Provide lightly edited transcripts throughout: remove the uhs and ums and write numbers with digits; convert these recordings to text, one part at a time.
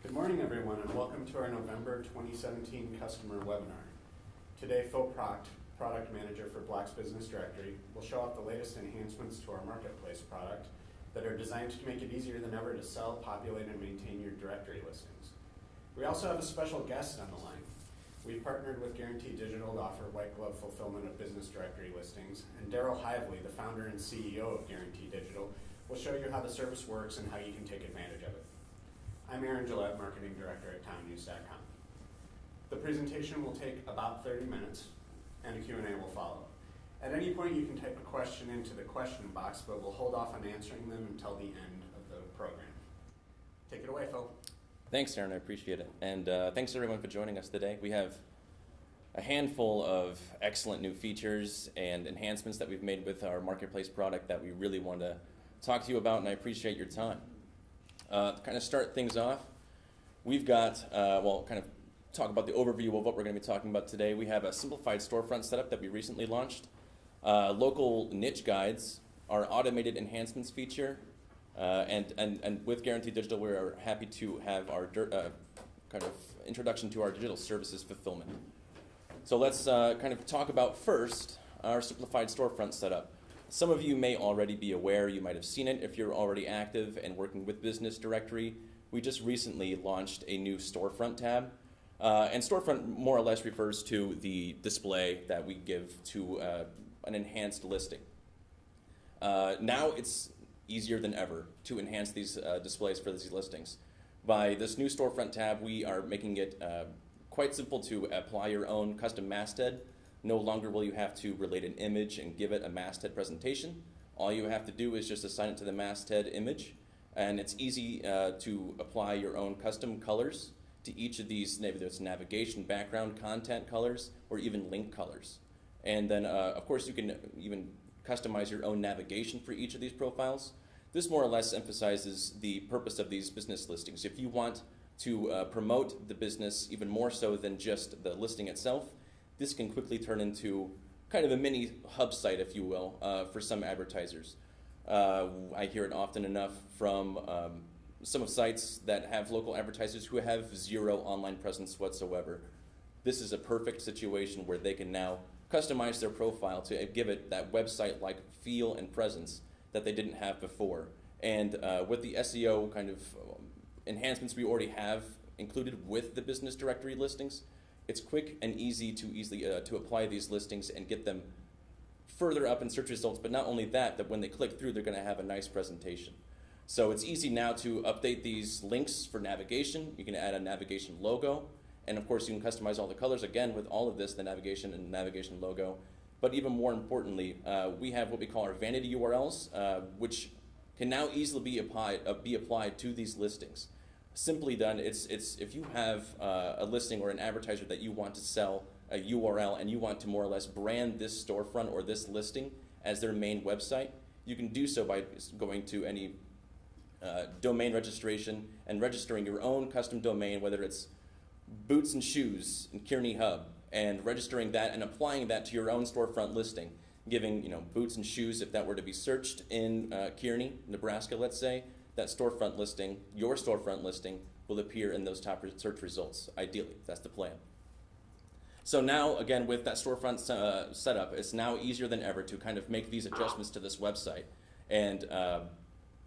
Good morning, everyone, and welcome to our November 2017 customer webinar. Today, Phil Pracht, Product Manager for BLOX Business Directory, will show off the latest enhancements to our marketplace product that are designed to make it easier than ever to sell, populate, and maintain your directory listings. We also have a special guest on the line. We've partnered with Guarantee Digital to offer white glove fulfillment of business directory listings, and Daryl Hively, the founder and CEO of Guarantee Digital, will show you how the service works and how you can take advantage of it. I'm Aaron Gillette, Marketing Director at townnews.com. The presentation will take about 30 minutes, and a Q&A will follow. At any point, you can type a question into the question box, but we'll hold off on answering them until the end of the program. Take it away, Phil. Thanks, Aaron. I appreciate it. And thanks, everyone, for joining us today. We have a handful of excellent new features and enhancements that we've made with our marketplace product that we really want to talk to you about, and I appreciate your time. To kind of start things off, we've got, kind of talk about the overview of what we're going to be talking about today. We have a simplified storefront setup that we recently launched, local niche guides, our automated enhancements feature, and with Guarantee Digital, we're happy to have our kind of introduction to our digital services fulfillment. So let's kind of talk about first our simplified storefront setup. Some of you may already be aware, you might have seen it if you're already active and working with Business Directory. We just recently launched a new storefront tab. And storefront more or less refers to the display that we give to an enhanced listing. Now it's easier than ever to enhance these displays for these listings. By this new storefront tab, we are making it quite simple to apply your own custom masthead. No longer will you have to relate an image and give it a masthead presentation. All you have to do is just assign it to the masthead image, and it's easy to apply your own custom colors to each of these, maybe it's navigation, background, content colors, or even link colors. And then, of course, you can even customize your own navigation for each of these profiles. This more or less emphasizes the purpose of these business listings. If you want to promote the business even more so than just the listing itself, this can quickly turn into kind of a mini hub site, if you will, for some advertisers. I hear it often enough from some of sites that have local advertisers who have zero online presence whatsoever. This is a perfect situation where they can now customize their profile to give it that website-like feel and presence that they didn't have before. And with the SEO kind of enhancements we already have included with the business directory listings, it's quick and easy to apply these listings and get them further up in search results. But not only that, that when they click through, they're going to have a nice presentation. So it's easy now to update these links for navigation. You can add a navigation logo. And of course, you can customize all the colors, again, with all of this, the navigation and navigation logo. But even more importantly, we have what we call our Vanity URLs, which can now easily be applied to these listings. Simply done, it's if you have a listing or an advertiser that you want to sell a URL and you want to more or less brand this storefront or this listing as their main website, you can do so by going to any domain registration and registering your own custom domain, whether it's Boots and Shoes in Kearney Hub, and registering that and applying that to your own storefront listing, giving Boots and Shoes, if that were to be searched in Kearney, Nebraska, let's say, that storefront listing, your storefront listing, will appear in those top search results, ideally. That's the plan. So now, again, with that storefront setup, it's now easier than ever to kind of make these adjustments to this website and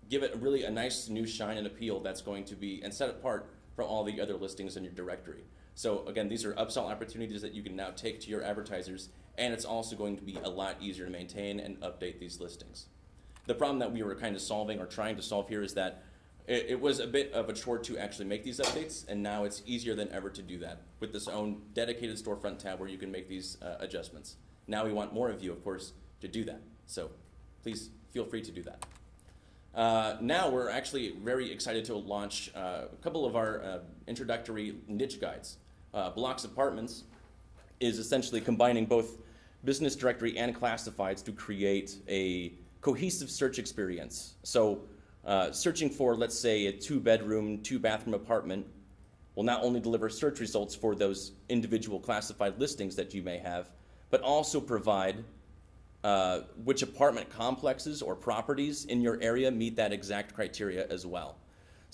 give it really a nice new shine and appeal that's going to be and set apart from all the other listings in your directory. So again, these are upsell opportunities that you can now take to your advertisers, and it's also going to be a lot easier to maintain and update these listings. The problem that we were kind of solving or trying to solve here is that it was a bit of a chore to actually make these updates, and now it's easier than ever to do that with this own dedicated storefront tab where you can make these adjustments. Now we want more of you, of course, to do that. So please feel free to do that. Now we're actually very excited to launch a couple of our introductory niche guides. BLOX Apartments is essentially combining both business directory and classifieds to create a cohesive search experience. So searching for, let's say, a 2-bedroom, 2-bathroom apartment will not only deliver search results for those individual classified listings that you may have, but also provide which apartment complexes or properties in your area meet that exact criteria as well.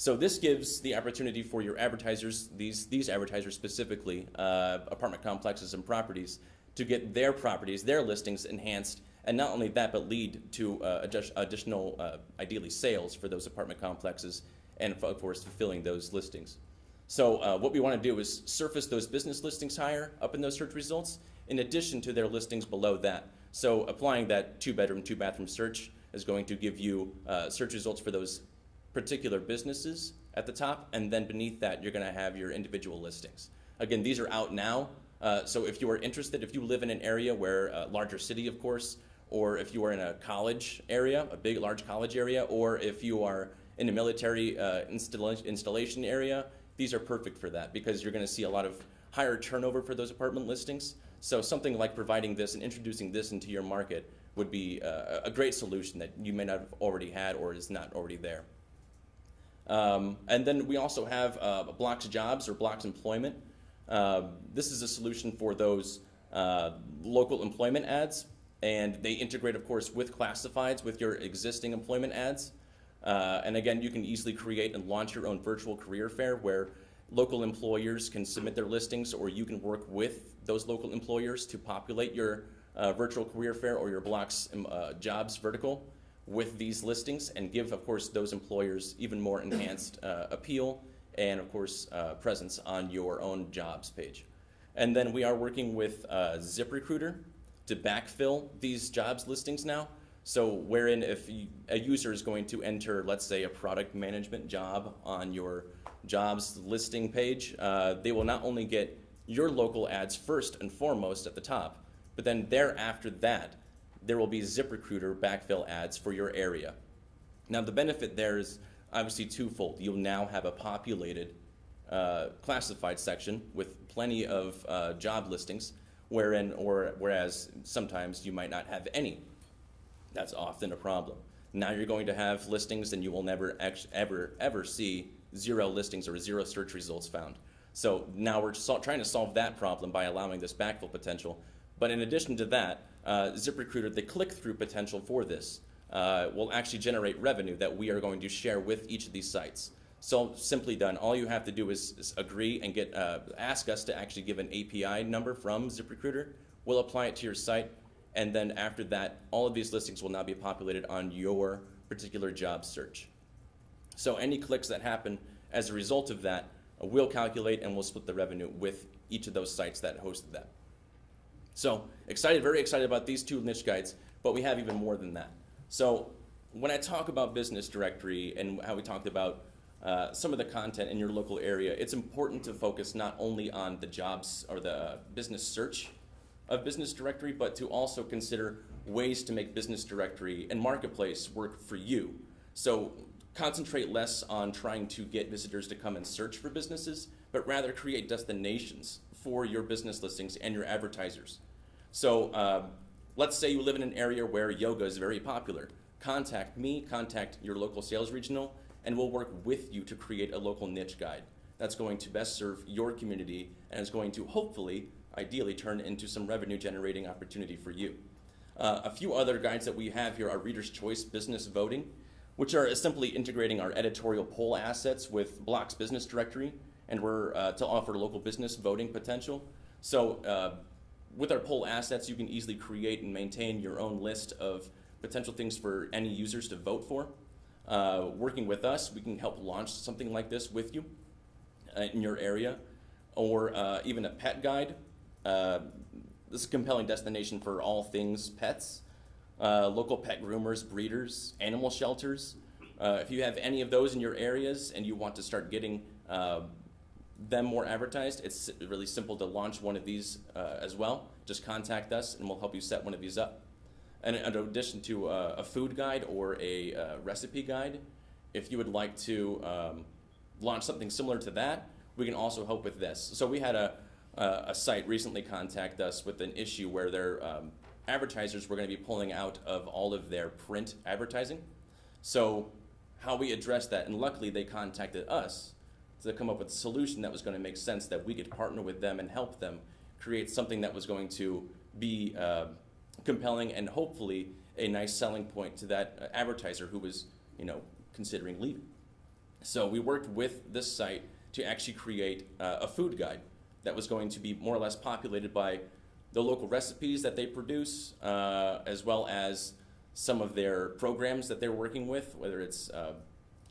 So this gives the opportunity for your advertisers, these advertisers specifically, apartment complexes and properties, to get their properties, their listings enhanced, and not only that, but lead to additional, ideally, sales for those apartment complexes, and of course, fulfilling those listings. So what we want to do is surface those business listings higher up in those search results, in addition to their listings below that. So applying that 2-bedroom, 2-bathroom search is going to give you search results for those particular businesses at the top, and then beneath that, you're going to have your individual listings. Again, these are out now, so if you are interested, if you live in an area where a larger city, of course, or if you are in a college area, a big, large college area, or if you are in a military installation area, these are perfect for that because you're going to see a lot of higher turnover for those apartment listings. So something like providing this and introducing this into your market would be a great solution that you may not have already had or is not already there. And then we also have BLOX Jobs or BLOX Employment. This is a solution for those local employment ads, and they integrate, of course, with classifieds with your existing employment ads. And again, you can easily create and launch your own virtual career fair where local employers can submit their listings, or you can work with those local employers to populate your virtual career fair or your BLOX Jobs vertical with these listings, and give, of course, those employers even more enhanced appeal and, of course, presence on your own jobs page. And then we are working with ZipRecruiter to backfill these jobs listings now. So wherein if a user is going to enter, let's say, a product management job on your jobs listing page, they will not only get your local ads first and foremost at the top, but then thereafter that, there will be ZipRecruiter backfill ads for your area. Now the benefit there is obviously twofold. You'll now have a populated classified section with plenty of job listings, whereas sometimes you might not have any. That's often a problem. Now you're going to have listings and you will never ever see 0 listings or 0 search results found. So now we're trying to solve that problem by allowing this backfill potential. But in addition to that, ZipRecruiter, the click-through potential for this will actually generate revenue that we are going to share with each of these sites. So simply done, all you have to do is agree and ask us to actually give an API number from ZipRecruiter. We'll apply it to your site, and then after that, all of these listings will now be populated on your particular job search. So any clicks that happen as a result of that, we'll calculate and we'll split the revenue with each of those sites that hosted that. So very excited about these 2 niche guides, but we have even more than that. So when I talk about Business Directory and how we talked about some of the content in your local area, it's important to focus not only on the jobs or the business search of Business Directory, but to also consider ways to make Business Directory and Marketplace work for you. So concentrate less on trying to get visitors to come and search for businesses, but rather create destinations for your business listings and your advertisers. So let's say you live in an area where yoga is very popular. Contact me, contact your local sales regional, and we'll work with you to create a local niche guide that's going to best serve your community and is going to hopefully, ideally, turn into some revenue generating opportunity for you. A few other guides that we have here are Reader's Choice Business Voting, which are simply integrating our editorial poll assets with BLOX Business Directory, and we're to offer local business voting potential. So with our poll assets, you can easily create and maintain your own list of potential things for any users to vote for. Working with us, we can help launch something like this with you in your area, or even a pet guide. This is a compelling destination for all things pets, local pet groomers, breeders, animal shelters. If you have any of those in your areas and you want to start getting them more advertised, it's really simple to launch one of these as well. Just contact us and we'll help you set one of these up. And in addition to a food guide or a recipe guide, if you would like to launch something similar to that, we can also help with this. So we had a site recently contact us with an issue where their advertisers were going to be pulling out of all of their print advertising. So how we addressed that, and luckily they contacted us to come up with a solution that was going to make sense, that we could partner with them and help them create something that was going to be compelling and hopefully a nice selling point to that advertiser who was, considering leaving. So we worked with this site to actually create a food guide that was going to be more or less populated by the local recipes that they produce, as well as some of their programs that they're working with, whether it's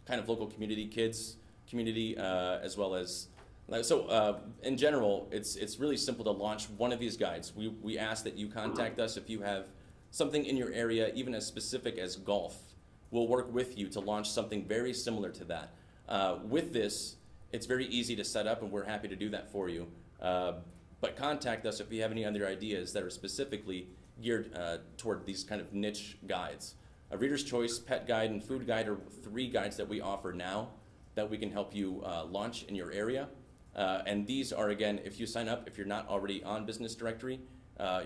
kind of local community, kids community, as well as, in general, it's really simple to launch one of these guides. We ask that you contact us if you have something in your area, even as specific as golf. We'll work with you to launch something very similar to that. With this, it's very easy to set up, and we're happy to do that for you. But contact us if you have any other ideas that are specifically geared toward these kind of niche guides. A Reader's Choice, Pet Guide, and Food Guide are 3 guides that we offer now that we can help you launch in your area. And these are, again, if you sign up, if you're not already on Business Directory,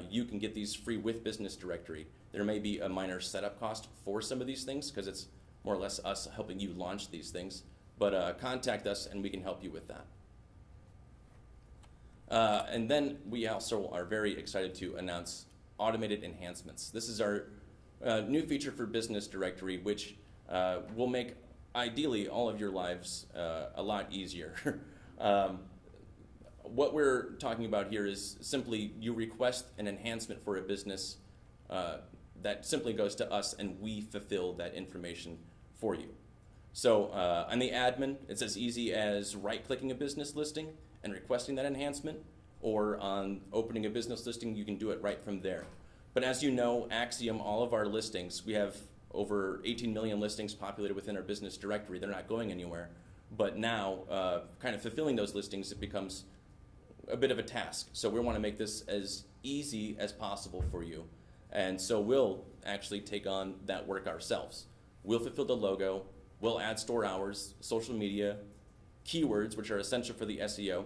you can get these free with Business Directory. There may be a minor setup cost for some of these things because it's more or less us helping you launch these things. But contact us and we can help you with that. And then we also are very excited to announce automated enhancements. This is our new feature for Business Directory, which will make, ideally, all of your lives a lot easier. What we're talking about here is simply you request an enhancement for a business that simply goes to us and we fulfill that information for you. So on the admin, it's as easy as right-clicking a business listing and requesting that enhancement, or on opening a business listing, you can do it right from there. But as you know, Axiom, all of our listings, we have over 18 million listings populated within our Business Directory. They're not going anywhere. But now, kind of fulfilling those listings, it becomes a bit of a task. So we want to make this as easy as possible for you. And so we'll actually take on that work ourselves. We'll fulfill the logo, we'll add store hours, social media, keywords, which are essential for the SEO,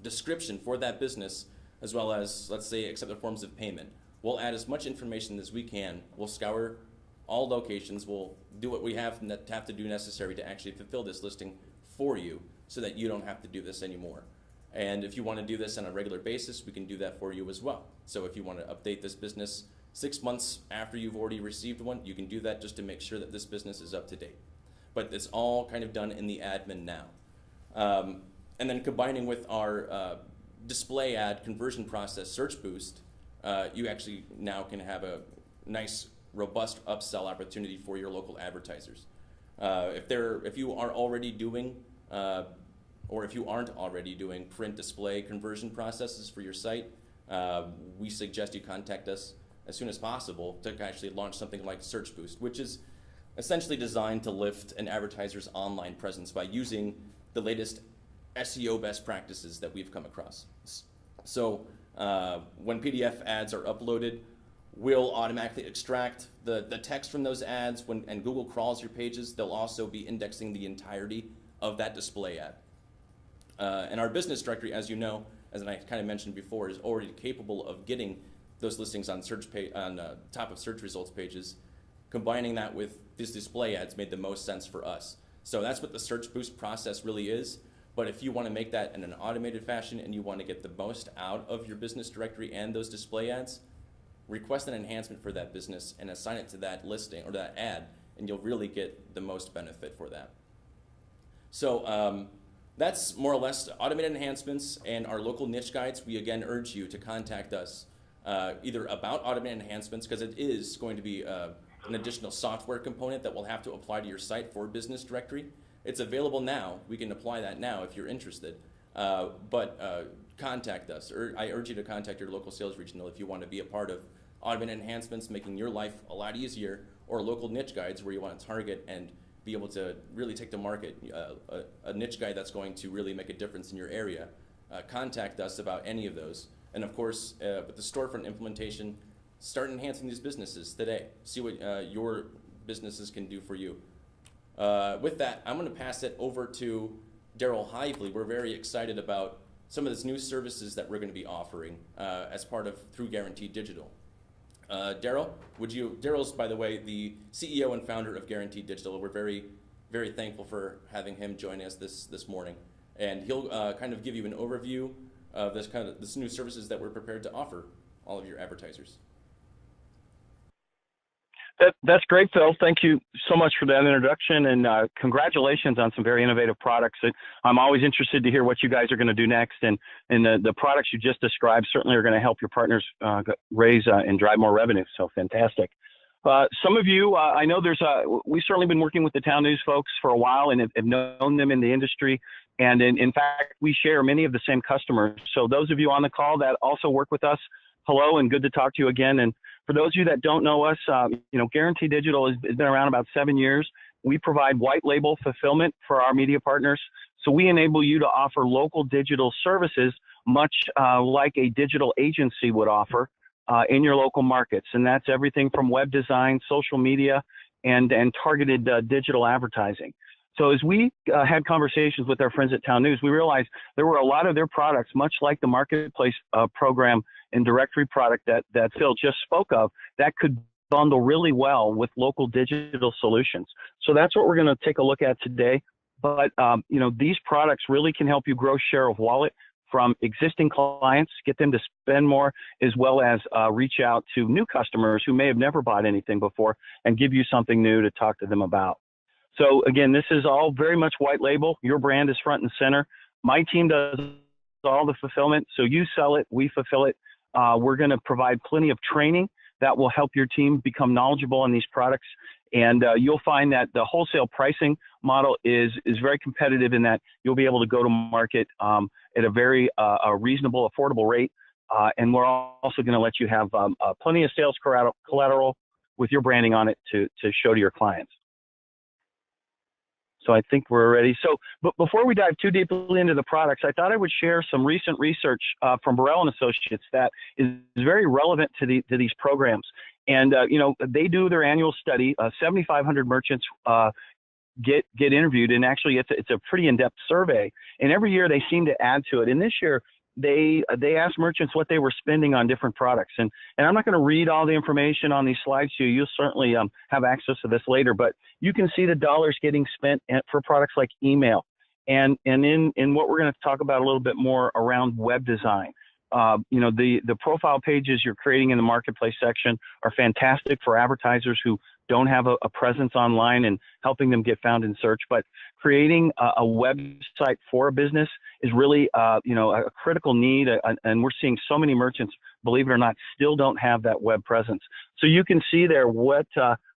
description for that business, as well as, let's say, accepted forms of payment. We'll add as much information as we can. We'll scour all locations. We'll do what we have to do necessary to actually fulfill this listing for you so that you don't have to do this anymore. And if you want to do this on a regular basis, we can do that for you as well. So if you want to update this business 6 months after you've already received one, you can do that just to make sure that this business is up to date. But it's all kind of done in the admin now. And then combining with our display ad conversion process search boost, you actually now can have a nice, robust upsell opportunity for your local advertisers. If you are already doing, or if you aren't already doing print display conversion processes for your site, we suggest you contact us as soon as possible to actually launch something like Search Boost, which is essentially designed to lift an advertiser's online presence by using the latest SEO best practices that we've come across. So when PDF ads are uploaded, we'll automatically extract the text from those ads. And Google crawls your pages, they'll also be indexing the entirety of that display ad. And our Business Directory, as you know, as I kind of mentioned before, is already capable of getting those listings on top of search results pages. Combining that with these display ads made the most sense for us. So that's what the Search Boost process really is. But if you want to make that in an automated fashion and you want to get the most out of your Business Directory and those display ads, request an enhancement for that business and assign it to that listing or that ad, and you'll really get the most benefit for that. So that's more or less automated enhancements and our local niche guides. We again urge you to contact us either about automated enhancements, because it is going to be an additional software component that we'll have to apply to your site for Business Directory. It's available now. We can apply that now if you're interested. But contact us, or I urge you to contact your local sales regional if you want to be a part of automated enhancements, making your life a lot easier, or local niche guides where you want to target and be able to really take to market a niche guide that's going to really make a difference in your area. Contact us about any of those. And of course, with the storefront implementation, start enhancing these businesses today. See what your businesses can do for you. With that, I'm going to pass it over to Daryl Hively. We're very excited about some of these new services that we're going to be offering as part of through Guaranteed Digital. Daryl, Daryl's, by the way, the CEO and founder of Guaranteed Digital. We're very, very thankful for having him join us this morning. And he'll kind of give you an overview of this new services that we're prepared to offer all of your advertisers. That's great, Phil. Thank you so much for that introduction, and congratulations on some very innovative products. I'm always interested to hear what you guys are going to do next, and the products you just described certainly are going to help your partners raise and drive more revenue. So fantastic. Some of you, I know we've certainly been working with the Town News folks for a while and have known them in the industry. And in fact, we share many of the same customers. So those of you on the call that also work with us, hello and good to talk to you again. And for those of you that don't know us, Guarantee Digital has been around about 7 years. We provide white label fulfillment for our media partners. So we enable you to offer local digital services, much like a digital agency would offer in your local markets. And that's everything from web design, social media, and targeted digital advertising. So as we had conversations with our friends at Town News, we realized there were a lot of their products, much like the marketplace program and directory product that Phil just spoke of, that could bundle really well with local digital solutions. So that's what we're going to take a look at today. But these products really can help you grow share of wallet from existing clients, get them to spend more, as well as reach out to new customers who may have never bought anything before and give you something new to talk to them about. So again, this is all very much white label. Your brand is front and center. My team does all the fulfillment. So you sell it, we fulfill it. We're going to provide plenty of training that will help your team become knowledgeable on these products. And you'll find that the wholesale pricing model is very competitive in that you'll be able to go to market at a very reasonable, affordable rate. And we're also going to let you have plenty of sales collateral with your branding on it to show to your clients. So I think we're ready. So, but before we dive too deeply into the products, I thought I would share some recent research from Burrell & Associates that is very relevant to these programs. And they do their annual study. 7,500 merchants get interviewed, and actually it's a pretty in-depth survey. And every year they seem to add to it. And this year they asked merchants what they were spending on different products. And I'm not going to read all the information on these slides to you. You'll certainly have access to this later, but you can see the dollars getting spent for products like email. And in what we're going to talk about a little bit more around web design. The profile pages you're creating in the marketplace section are fantastic for advertisers who don't have a presence online and helping them get found in search. But creating a website for a business is really, a critical need. And we're seeing so many merchants, believe it or not, still don't have that web presence. So you can see there what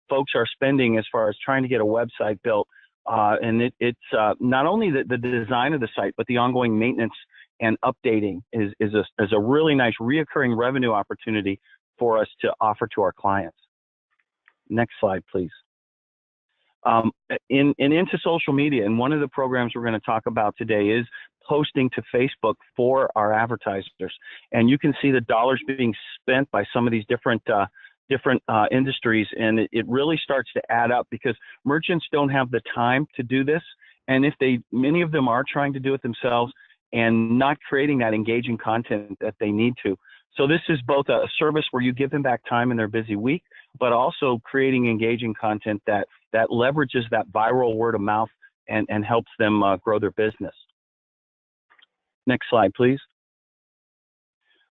folks are spending as far as trying to get a website built. And it's not only the design of the site, but the ongoing maintenance and updating is a really nice reoccurring revenue opportunity for us to offer to our clients. Next slide, please. Into social media, and one of the programs we're going to talk about today is posting to Facebook for our advertisers. And you can see the dollars being spent by some of these different industries, and it really starts to add up because merchants don't have the time to do this, and many of them are trying to do it themselves and not creating that engaging content that they need to. So this is both a service where you give them back time in their busy week, but also creating engaging content that leverages that viral word of mouth and helps them grow their business. Next slide, please.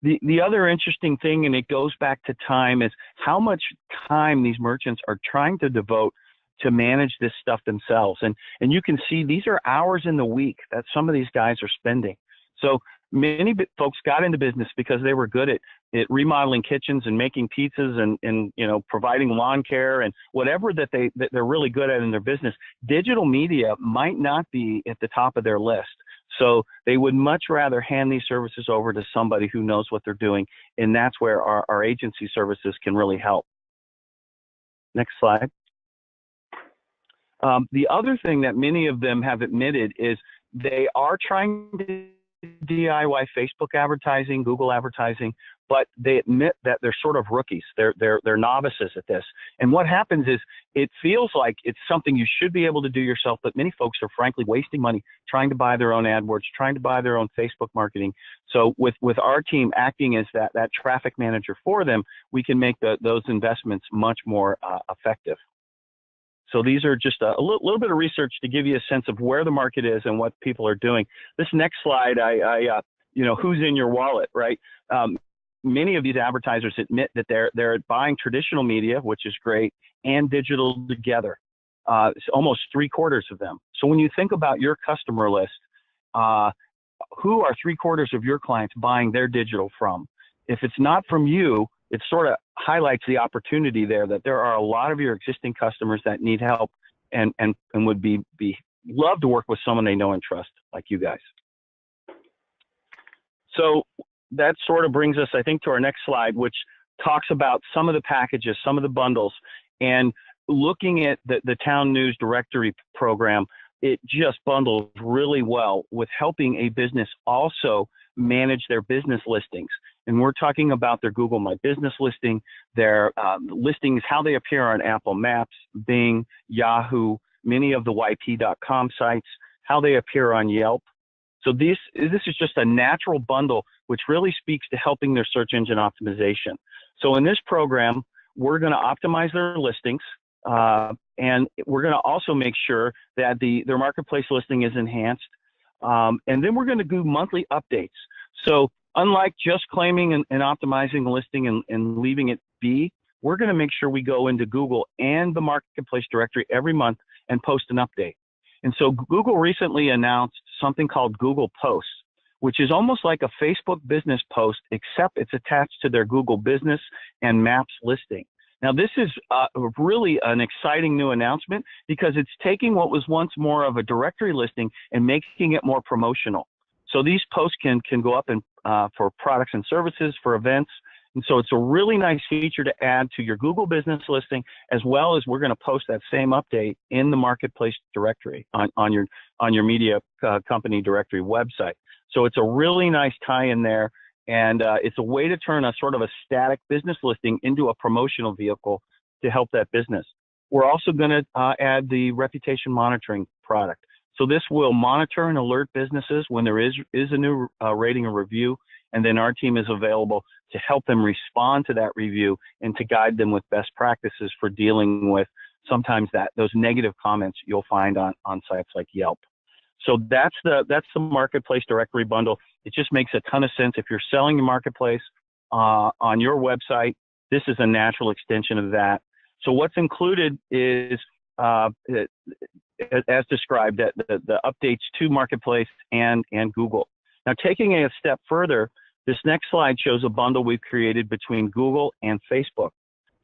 The other interesting thing, and it goes back to time, is how much time these merchants are trying to devote to manage this stuff themselves. And you can see these are hours in the week that some of these guys are spending. So many folks got into business because they were good at remodeling kitchens and making pizzas and providing lawn care and whatever that they're really good at in their business. Digital media might not be at the top of their list. So they would much rather hand these services over to somebody who knows what they're doing. And that's where our agency services can really help. Next slide. The other thing that many of them have admitted is they are trying to DIY Facebook advertising, Google advertising, but they admit that they're sort of rookies. They're novices at this. And what happens is it feels like it's something you should be able to do yourself, but many folks are frankly wasting money trying to buy their own AdWords, trying to buy their own Facebook marketing. So with our team acting as that traffic manager for them, we can make those investments much more effective. So these are just a little bit of research to give you a sense of where the market is and what people are doing. This next slide, who's in your wallet, right? Many of these advertisers admit that they're buying traditional media, which is great, and digital together. It's almost 3/4 of them. So when you think about your customer list, who are 3/4 of your clients buying their digital from? If it's not from you, it sort of highlights the opportunity there that there are a lot of your existing customers that need help and would be love to work with someone they know and trust like you guys. So that sort of brings us, I think, to our next slide, which talks about some of the packages, some of the bundles, and looking at the Town News Directory program. It just bundles really well with helping a business also manage their business listings. And we're talking about their Google My Business listing, their listings, how they appear on Apple Maps, Bing, Yahoo, many of the YP.com sites, how they appear on Yelp. So this is just a natural bundle, which really speaks to helping their search engine optimization. So in this program, we're going to optimize their listings, and we're going to also make sure that their marketplace listing is enhanced. And then we're going to do monthly updates. So unlike just claiming and optimizing a listing and leaving it be, we're going to make sure we go into Google and the marketplace directory every month and post an update. And so Google recently announced something called Google Posts, which is almost like a Facebook business post, except it's attached to their Google Business and Maps listing. Now, this is really an exciting new announcement because it's taking what was once more of a directory listing and making it more promotional. So these posts can go up for products and services, for events. And so it's a really nice feature to add to your Google Business listing, as well as we're going to post that same update in the marketplace directory on your media company directory website. So it's a really nice tie in there. And it's a way to turn a sort of a static business listing into a promotional vehicle to help that business. We're also going to add the reputation monitoring product. So this will monitor and alert businesses when there is a new rating or review, and then our team is available to help them respond to that review and to guide them with best practices for dealing with sometimes those negative comments you'll find on sites like Yelp. So that's the marketplace directory bundle. It just makes a ton of sense. If you're selling your marketplace on your website, this is a natural extension of that. So what's included is, as described, the updates to marketplace and Google. Now, taking it a step further, this next slide shows a bundle we've created between Google and Facebook.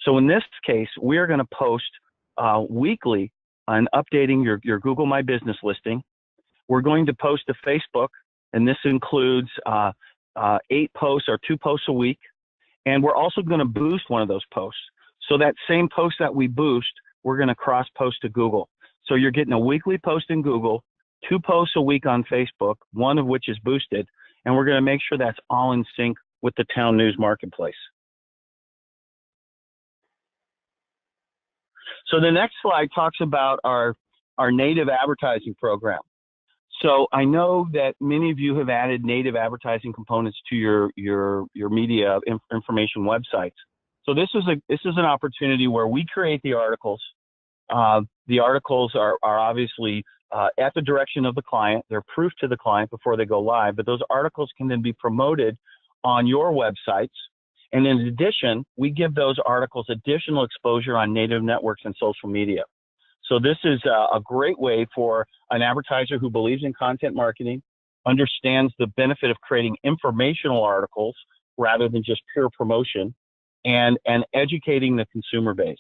So in this case, we are going to post weekly on updating your Google My Business listing. We're going to post to Facebook, and this includes 8 posts or 2 posts a week. And we're also going to boost one of those posts. So that same post that we boost, we're going to cross-post to Google. So you're getting a weekly post in Google, 2 posts a week on Facebook, one of which is boosted, and we're going to make sure that's all in sync with the Town News Marketplace. So the next slide talks about our native advertising program. So I know that many of you have added native advertising components to your media information websites. So this is an opportunity where we create the articles. The articles are obviously at the direction of the client. They're proof to the client before they go live, but those articles can then be promoted on your websites. And in addition, we give those articles additional exposure on native networks and social media. So this is a great way for an advertiser who believes in content marketing, understands the benefit of creating informational articles rather than just pure promotion, and educating the consumer base.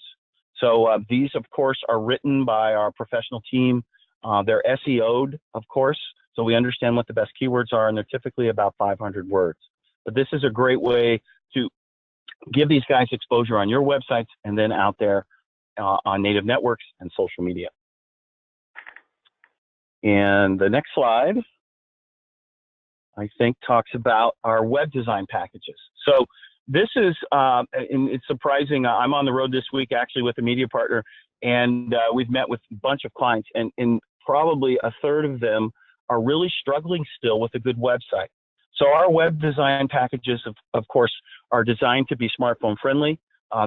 So these, of course, are written by our professional team. They're SEO'd, of course, so we understand what the best keywords are, and they're typically about 500 words. But this is a great way to give these guys exposure on your websites and then out there on native networks and social media. And the next slide, I think, talks about our web design packages. So this is, and it's surprising, I'm on the road this week actually with a media partner, and we've met with a bunch of clients, and probably a third of them are really struggling still with a good website. So our web design packages, of course, are designed to be smartphone friendly.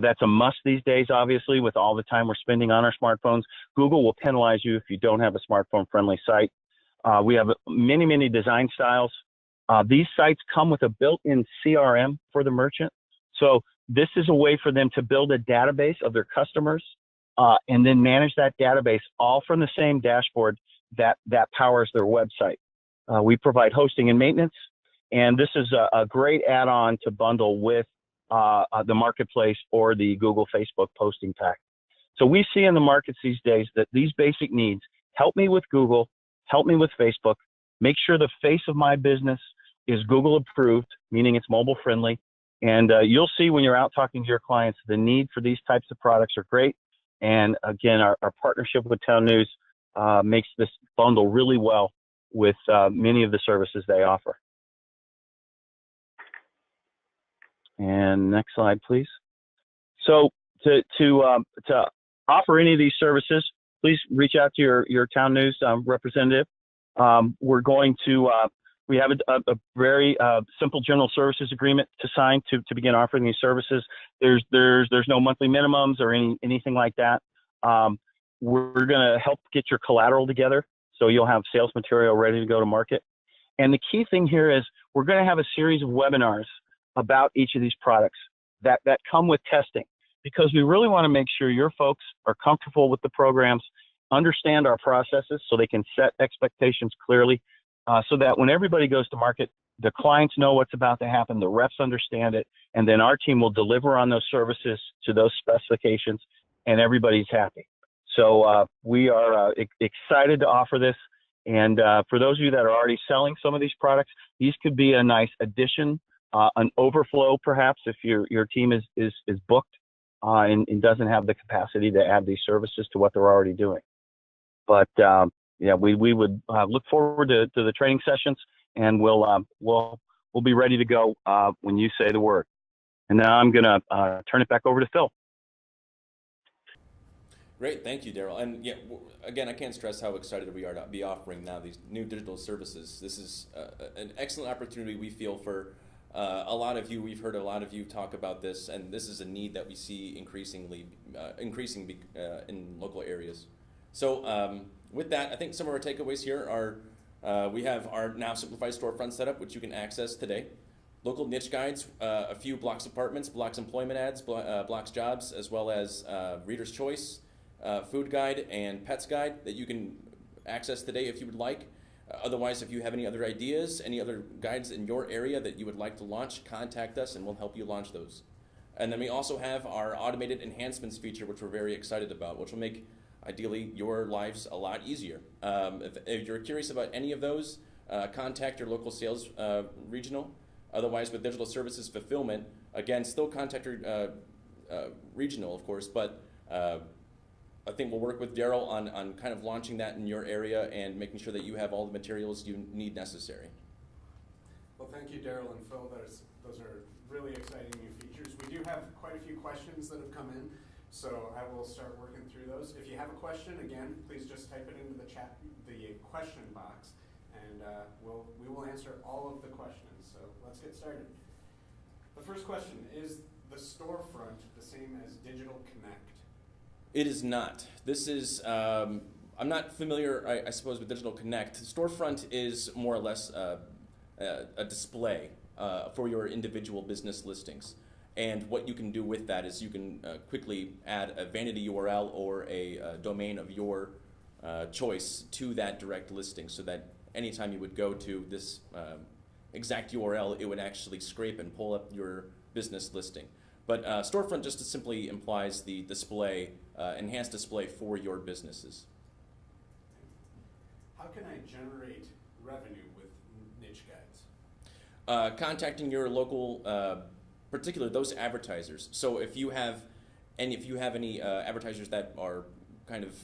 That's a must these days, obviously, with all the time we're spending on our smartphones. Google will penalize you if you don't have a smartphone-friendly site. We have many, many design styles. These sites come with a built-in CRM for the merchant. So this is a way for them to build a database of their customers and then manage that database all from the same dashboard that powers their website. We provide hosting and maintenance, and this is a great add-on to bundle with the marketplace or the Google Facebook posting pack. So we see in the markets these days that these basic needs help me with Google, help me with Facebook, make sure the face of my business is Google approved, meaning it's mobile friendly. And you'll see when you're out talking to your clients, the need for these types of products are great. And again, our partnership with Town News makes this bundle really well with many of the services they offer. And next slide, please. So to offer any of these services, please reach out to your Town News representative. We're going to we have a very simple general services agreement to sign to begin offering these services. There's no monthly minimums or anything like that. We're going to help get your collateral together, so you'll have sales material ready to go to market. And the key thing here is we're going to have a series of webinars about each of these products that come with testing, because we really want to make sure your folks are comfortable with the programs, understand our processes so they can set expectations clearly, so that when everybody goes to market, the clients know what's about to happen, the reps understand it, and then our team will deliver on those services to those specifications, and everybody's happy. So we are excited to offer this. And for those of you that are already selling some of these products, these could be a nice addition, an overflow perhaps if your team is booked and doesn't have the capacity to add these services to what they're already doing. But yeah, we would look forward to the training sessions, and we'll be ready to go when you say the word. And now I'm gonna turn it back over to Phil. Great, thank you, Daryl. And yeah, again, I can't stress how excited we are to be offering now these new digital services. This is an excellent opportunity, we feel, for a lot of you. We've heard a lot of you talk about this, and this is a need that we see increasing in local areas. So with that, I think some of our takeaways here are we have our now Simplified Storefront setup, which you can access today. Local niche guides, a few BLOX Apartments, BLOX Employment Ads, BLOX Jobs, as well as Reader's Choice, Food Guide, and Pets Guide that you can access today if you would like. Otherwise, if you have any other ideas, any other guides in your area that you would like to launch, contact us and we'll help you launch those. And then we also have our automated enhancements feature, which we're very excited about, which will make, ideally, your lives a lot easier. If you're curious about any of those, contact your local sales regional. Otherwise, with digital services fulfillment, again, still contact your regional, of course, but I think we'll work with Daryl on kind of launching that in your area and making sure that you have all the materials you need necessary. Well, thank you, Daryl and Phil. Those are really exciting new features. We do have quite a few questions that have come in, so I will start working through those. If you have a question, again, please just type it into the chat, the question box, and we will answer all of the questions. So let's get started. The first question, is the storefront the same as Digital Connect? It is not. This is, I'm not familiar, I suppose, with Digital Connect. Storefront is more or less a display for your individual business listings. And what you can do with that is you can quickly add a vanity URL or a domain of your choice to that direct listing, so that anytime you would go to this exact URL, it would actually scrape and pull up your business listing. But storefront just simply implies the display, enhanced display for your businesses. How can I generate revenue with niche guides? Contacting your local, particularly those advertisers. So if you have any advertisers that are kind of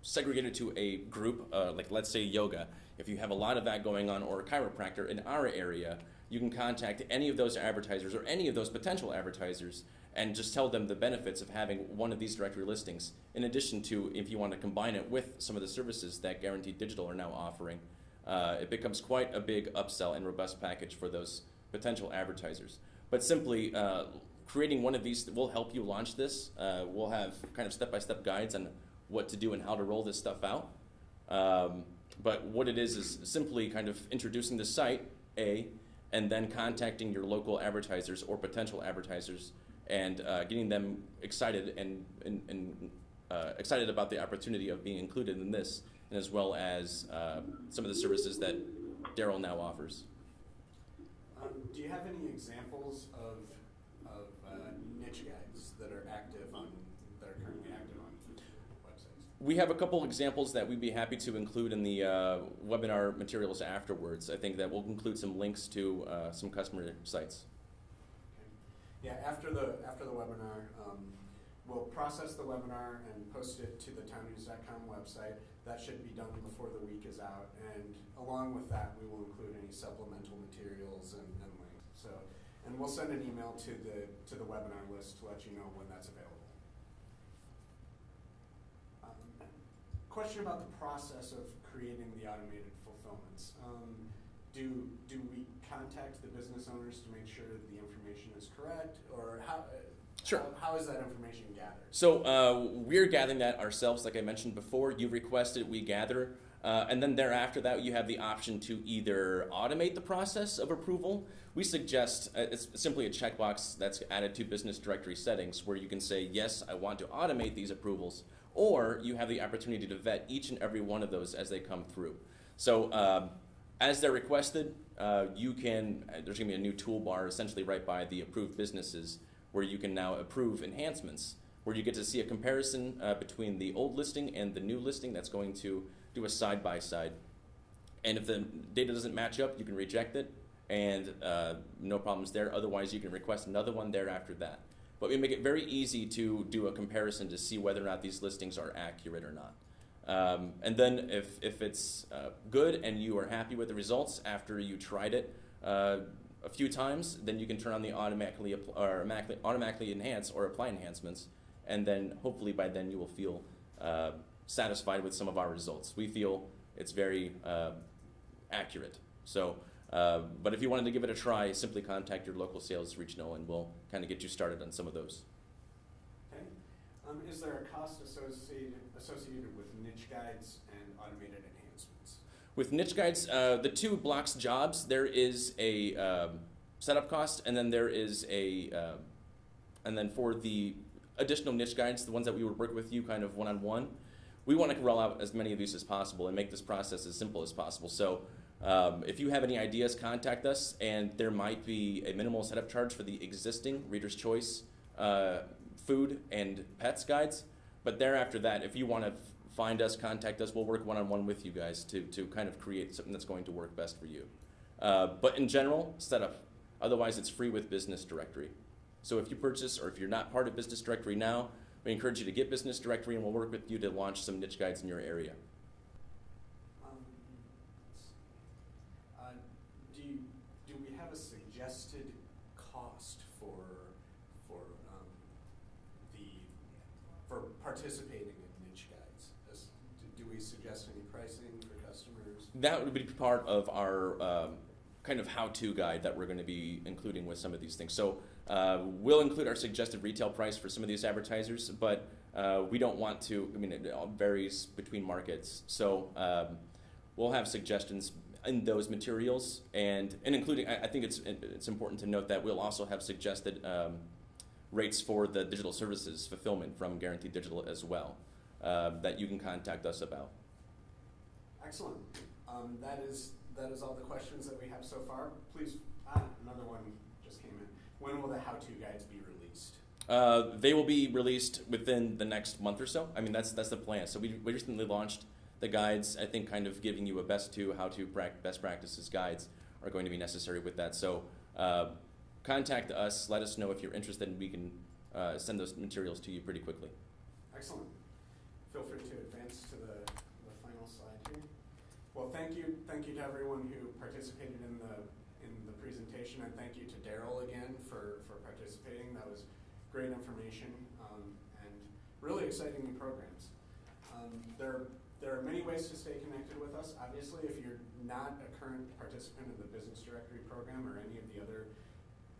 segregated to a group, like let's say yoga, if you have a lot of that going on, or a chiropractor in our area, you can contact any of those advertisers or any of those potential advertisers and just tell them the benefits of having one of these directory listings, in addition to if you want to combine it with some of the services that Guaranteed Digital are now offering. It becomes quite a big upsell and robust package for those potential advertisers. But simply creating one of these will help you launch this. We'll have kind of step-by-step guides on what to do and how to roll this stuff out. But what it is simply kind of introducing the site, and then contacting your local advertisers or potential advertisers and getting them excited and excited about the opportunity of being included in this, and as well as some of the services that Daryl now offers. Do you have any examples of niche guides that are currently active on websites? We have a couple examples that we'd be happy to include in the webinar materials afterwards. I think that we'll include some links to some customer sites. Okay. Yeah, after the webinar, we'll process the webinar and post it to the townnews.com website. That should be done before the week is out, and along with that, we will include any supplemental materials and links. So, and we'll send an email to the webinar list to let you know when that's available. Question about the process of creating the automated fulfillments. Do we contact the business owners to make sure that the information is correct, or how? Sure. How is that information gathered? So we're gathering that ourselves, like I mentioned before. You request it, we gather, and then thereafter that you have the option to either automate the process of approval. We suggest it's simply a checkbox that's added to business directory settings where you can say, yes, I want to automate these approvals, or you have the opportunity to vet each and every one of those as they come through. So as they're requested, there's going to be a new toolbar essentially right by the approved businesses where you can now approve enhancements, where you get to see a comparison between the old listing and the new listing that's going to do a side-by-side. And if the data doesn't match up, you can reject it, and no problems there. Otherwise, you can request another one there after that. But we make it very easy to do a comparison to see whether or not these listings are accurate or not. And then if it's good and you are happy with the results after you tried it a few times, then you can turn on the automatically enhance or apply enhancements, and then hopefully by then you will feel satisfied with some of our results. We feel it's very accurate. So, but if you wanted to give it a try, simply contact your local sales regional and we'll kind of get you started on some of those. Okay. Is there a cost associated with niche guides and automated enhancements? With niche guides, the two BLOX jobs, there is a setup cost, and then there is and then for the additional niche guides, the ones that we would work with you kind of one-on-one, we want to roll out as many of these as possible and make this process as simple as possible. So if you have any ideas, contact us, and there might be a minimal setup charge for the existing Reader's Choice food and pets guides, but thereafter that, if you want to find us, contact us, we'll work one-on-one with you guys to kind of create something that's going to work best for you. But in general, setup. Otherwise, it's free with Business Directory. So if you purchase, or if you're not part of Business Directory now, we encourage you to get Business Directory, and we'll work with you to launch some niche guides in your area. Do we have a suggested cost for participating in niche guides? Do we suggest any pricing for customers? That would be part of our kind of how-to guide that we're going to be including with some of these things. So we'll include our suggested retail price for some of these advertisers, but we don't want to, it all varies between markets. So we'll have suggestions in those materials, and including, I think it's important to note that we'll also have suggested rates for the digital services fulfillment from Guaranteed Digital as well, that you can contact us about. Excellent. That is all the questions that we have so far. Please, another one just came in. When will the how-to guides be released? They will be released within the next month or so. That's the plan. So we recently launched the guides. I think kind of giving you a best practices guides are going to be necessary with that. So contact us, let us know if you're interested, and we can send those materials to you pretty quickly. Excellent. Feel free to advance to the final slide here. Well, thank you to everyone who participated in the presentation, and thank you to Daryl again for participating. That was great information and really exciting new programs. There are many ways to stay connected with us. Obviously, if you're not a current participant in the Business Directory program or any of the other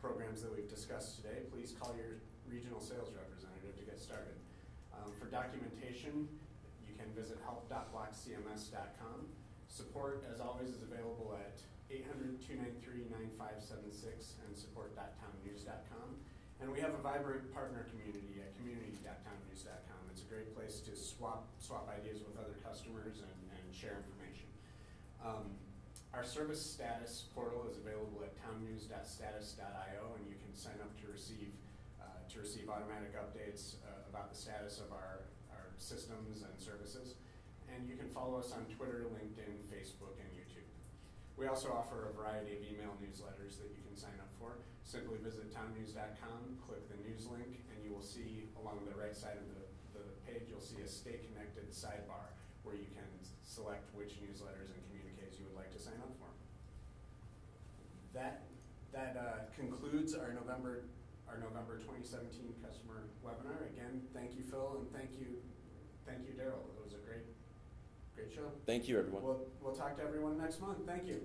programs that we've discussed today, please call your regional sales representative to get started. For documentation, you can visit help.bloxcms.com. Support, as always, is available at 800-293-9576 and support.townnews.com. And we have a vibrant partner community at community.townnews.com. It's a great place to swap ideas with other customers and share information. Our service status portal is available at townnews.status.io, and you can sign up to receive automatic updates about the status of our systems and services. And you can follow us on Twitter, LinkedIn, Facebook, and YouTube. We also offer a variety of email newsletters that you can sign up for. Simply visit townnews.com, click the news link, and you will see along the right side of the page, you'll see a Stay Connected sidebar where you can select which newsletters and communiques you would like to sign up for. That concludes our November 2017 customer webinar. Again, thank you, Phil, and thank you, Daryl. It was a great show. Thank you, everyone. We'll talk to everyone next month. Thank you.